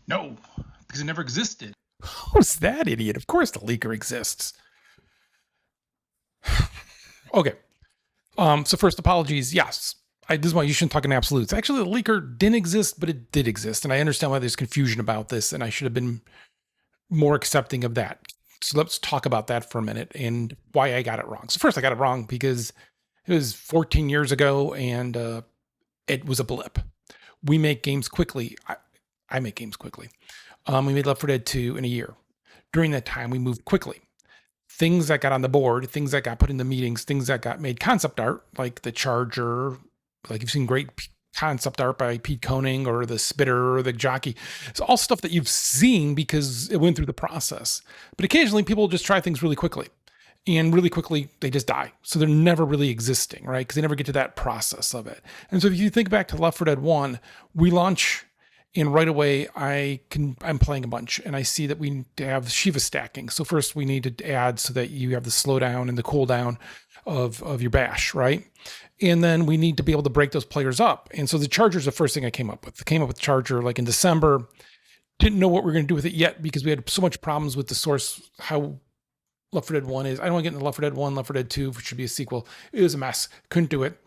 No, because it never existed. Who's that idiot? Of course the leaker exists. Okay. So first, apologies. Yes, this is why you shouldn't talk in absolutes. Actually, the leaker didn't exist, but it did exist, and I understand why there's confusion about this, and I should have been more accepting of that. So let's talk about that for a minute and why I got it wrong. So first, I got it wrong because it was 14 years ago, and it was a blip. We make games quickly. I make games quickly. We made Left 4 Dead 2 in a year. During that time, we moved quickly. Things that got on the board, things that got put in the meetings, things that got made concept art, like the Charger, like you've seen great concept art by Pete Koning, or the Spitter or the Jockey. It's all stuff that you've seen because it went through the process. But occasionally people just try things really quickly. And really quickly, they just die. So they're never really existing, right? Because they never get to that process of it. And so if you think back to Left 4 Dead 1, we launch, and right away I'm playing a bunch, and I see that we need to have Shiva stacking. So first we need to add so that you have the slowdown and the cooldown of your bash, right? And then we need to be able to break those players up. And so the Charger is the first thing I came up with. I came up with Charger like in December. Didn't know what we were going to do with it yet because we had so much problems with the source, how Left 4 Dead 1 is. I don't want to get into Left 4 Dead 1, Left 4 Dead 2, which should be a sequel. It was a mess. Couldn't do it.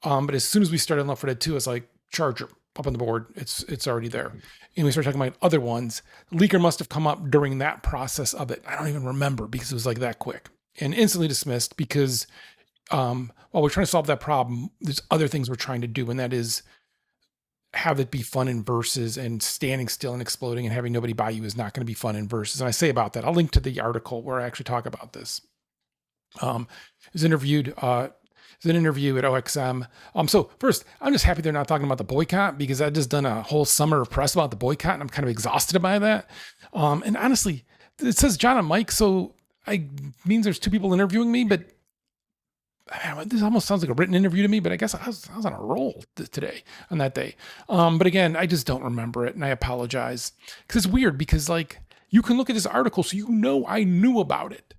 But as soon as we started Left 4 Dead 2, it's like, Charger, up on the board. It's already there. And we started talking about other ones. Leaker must have come up during that process of it. I don't even remember because it was like that quick. And instantly dismissed because while we're trying to solve that problem, there's other things we're trying to do, and that is have it be fun in verses, and standing still and exploding and having nobody buy you is not going to be fun in verses. And I say about that, I'll link to the article where I actually talk about this. It was interviewed, it's an interview at OXM. So first, I'm just happy they're not talking about the boycott, because I've just done a whole summer of press about the boycott, and I'm kind of exhausted by that. And honestly, it says John and Mike, so I means there's two people interviewing me, but this almost sounds like a written interview to me, but I guess I was on a roll today, on that day. But again, I just don't remember it, and I apologize. Because it's weird, because like, you can look at this article, so you know I knew about it.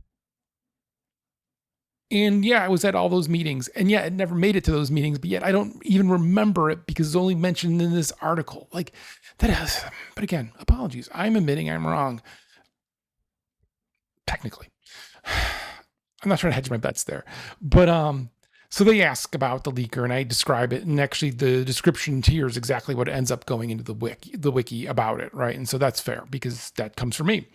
And yeah, I was at all those meetings, and yeah, it never made it to those meetings, but yet I don't even remember it because it's only mentioned in this article. Like, that is, but again, apologies. I'm admitting I'm wrong. Technically. I'm not trying to hedge my bets there. But so they ask about the leaker, and I describe it, and actually the description here is exactly what ends up going into the wiki about it, right? And so that's fair, because that comes from me.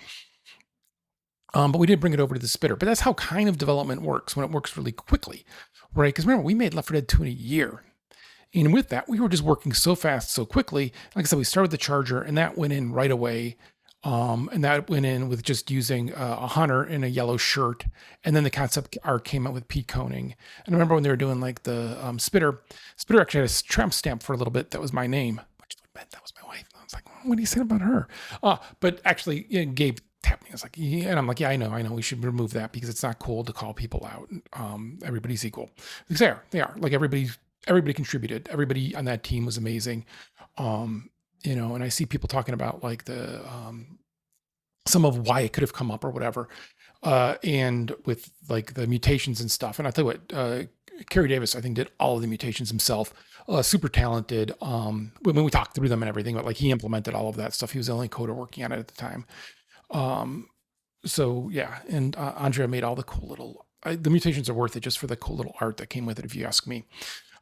But we did bring it over to the Spitter. But that's how kind of development works, when it works really quickly, right? Because remember, we made Left 4 Dead 2 in a year. And with that, we were just working so fast, so quickly. Like I said, we started with the Charger, and that went in right away. And that went in with just using a hunter in a yellow shirt. And then the concept art came out with Pete Koning. And I remember when they were doing like the Spitter actually had a tramp stamp for a little bit that was my name, which meant that was my wife. I was like, what do you say about her? But actually, Gabe tapped me. I was like, yeah. And I'm like, yeah, I know. We should remove that because it's not cool to call people out. Everybody's equal. Because they are. Like, everybody contributed. Everybody on that team was amazing. And I see people talking about like the some of why it could have come up or whatever, and with like the mutations and stuff. And I tell you what, Kerry Davis, I think, did all of the mutations himself. Super talented. When we talked through them and everything, but like, he implemented all of that stuff. He was the only coder working on it at the time. So yeah, and Andrea made all the cool little. The mutations are worth it just for the cool little art that came with it, if you ask me.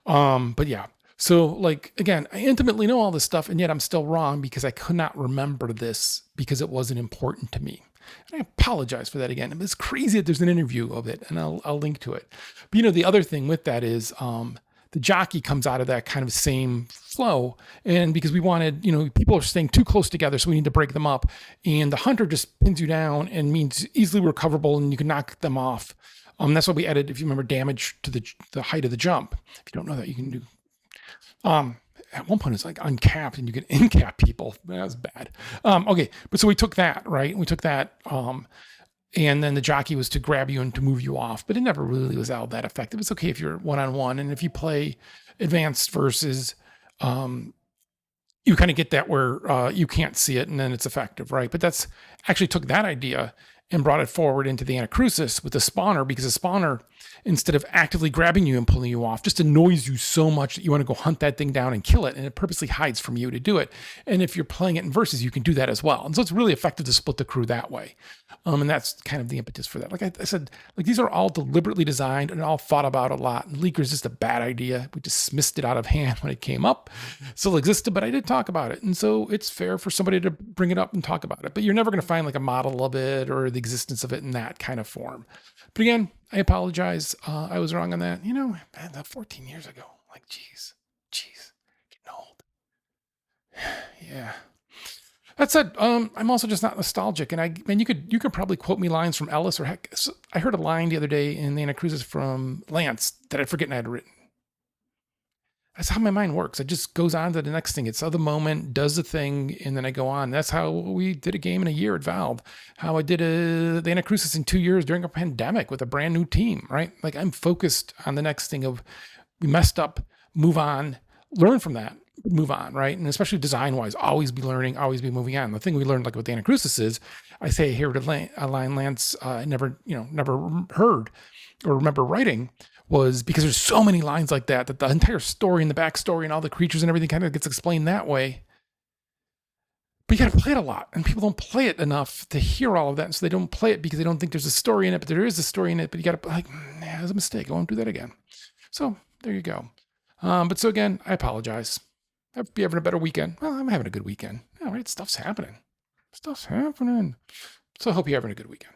But yeah. So, like, again, I intimately know all this stuff, and yet I'm still wrong because I could not remember this because it wasn't important to me. And I apologize for that again. It's crazy that there's an interview of it, and I'll link to it. But, the other thing with that is the Jockey comes out of that kind of same flow. And because we wanted, people are staying too close together, so we need to break them up. And the Hunter just pins you down and means easily recoverable, and you can knock them off. That's why we added, if you remember, damage to the height of the jump. If you don't know that, you can do. At one point it's like uncapped and you can incap people. That was bad. Okay. But so we took that, right? We took that, and then the Jockey was to grab you and to move you off, but it never really was all that effective. It's okay if you're one-on-one. And if you play advanced versus, you kind of get that where, you can't see it and then it's effective, right? But that's actually took that idea and brought it forward into the Anacrusis with the spawner, because the spawner instead of actively grabbing you and pulling you off, just annoys you so much that you want to go hunt that thing down and kill it, and it purposely hides from you to do it. And if you're playing it in versus, you can do that as well. And so it's really effective to split the crew that way. And that's kind of the impetus for that. Like I said, like these are all deliberately designed and all thought about a lot. And Leaker is just a bad idea. We dismissed it out of hand when it came up. Still existed, but I did talk about it. And so it's fair for somebody to bring it up and talk about it. But you're never going to find like a model of it or the existence of it in that kind of form. But again, I apologize. I was wrong on that. You know, man, that 14 years ago. Like, geez, getting old. Yeah. That said, I'm also just not nostalgic, and you could probably quote me lines from Ellis, or heck, I heard a line the other day in the Anacrusis from Lance that I'd forgotten I had written. That's how my mind works. It just goes on to the next thing. It's of the moment, does the thing, and then I go on. That's how we did a game in a year at Valve. How I did the Anacrusis in 2 years during a pandemic with a brand new team, right? Like I'm focused on the next thing of we messed up, move on, learn from that, move on, right? And especially design-wise, always be learning, always be moving on. The thing we learned, like with the Anacrusis, is I say here to a line Lance never heard or remember writing, was because there's so many lines like that the entire story and the backstory and all the creatures and everything kind of gets explained that way. But you got to play it a lot, and people don't play it enough to hear all of that, and so they don't play it because they don't think there's a story in it, but there is a story in it, but you got to like, that was a mistake. I won't do that again. So there you go. But so again, I apologize. I'd be having a better weekend. Well, I'm having a good weekend. All right, stuff's happening. So I hope you're having a good weekend.